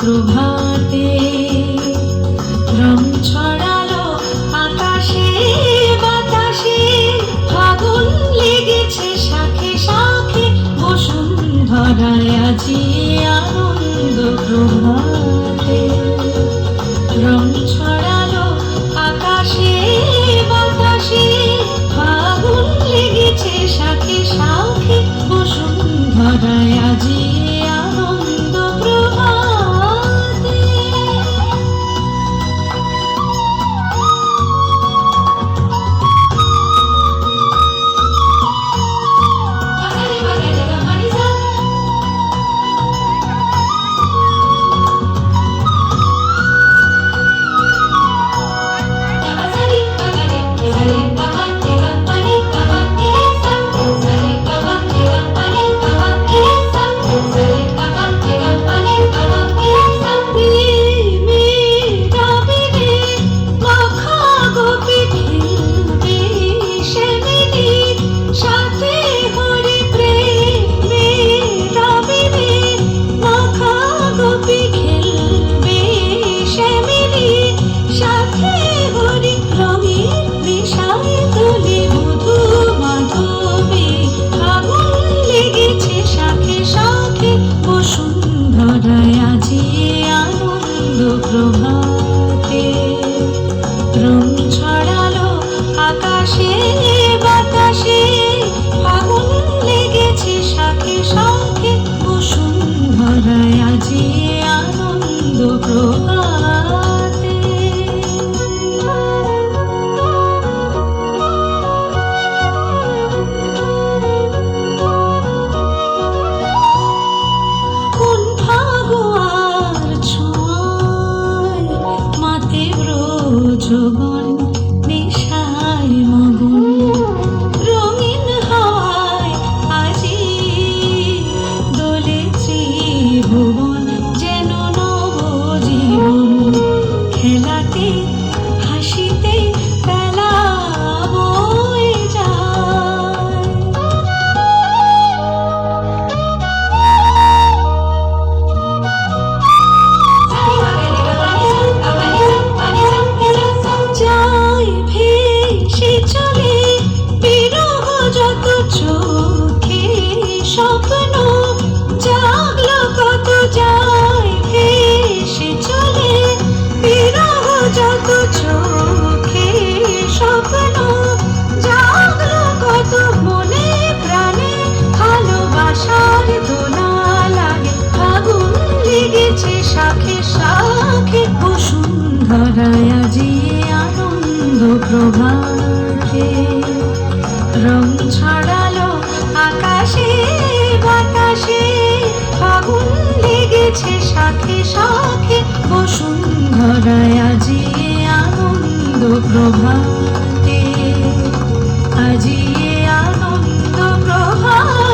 প্রভাতে রং ছড়ালো আকাশে বাতাসে, ফাগুন লেগেছে শাখে শাখে, বসুন্ধরায় আজি আনন্দ প্রভাতে। রং ছড়ালো আকাশে বাতাসে, ফাগুন লেগেছে শাখে শাখে, বসুন্ধরায় আজি আনন্দ প্রভাতে। প্রভাতে রং ছড়ালো আকাশে বাতাসে, ফাগুন লেগেছে শাখে শাখে, বসুন্ধরায় আজি আনন্দ প্রভাতে। কোন ফাগুয়ার ছোঁয়ায় মাতে ব্রজবন নেশায় মগন, রঙিন হাওয়ায় আজি দোলে ত্রিভুবন, যেন নবজীবন খেলাতে হাসিতে বেলা বয়ে যায়। যায় ভেসে চলে বিরহ যত চোখে স্বপ্ন, জাগলো কত যায় ভেসে চলে বিরহ যত চোখে স্বপ্ন, জাগলো কত মনে প্রাণে ভালোবাসার দোলা লাগে, ফাগুন লেগেছে শাখে শাখে, বসুন্ধরায় আজি আনন্দ প্রভাতে। রং ছড়ালো আকাশে বাতাসে, ফাগুন লেগেছে শাখে শাখে, বসুন্ধরায় আজি আনন্দ প্রভাতে, আজি আনন্দ প্রভাতে।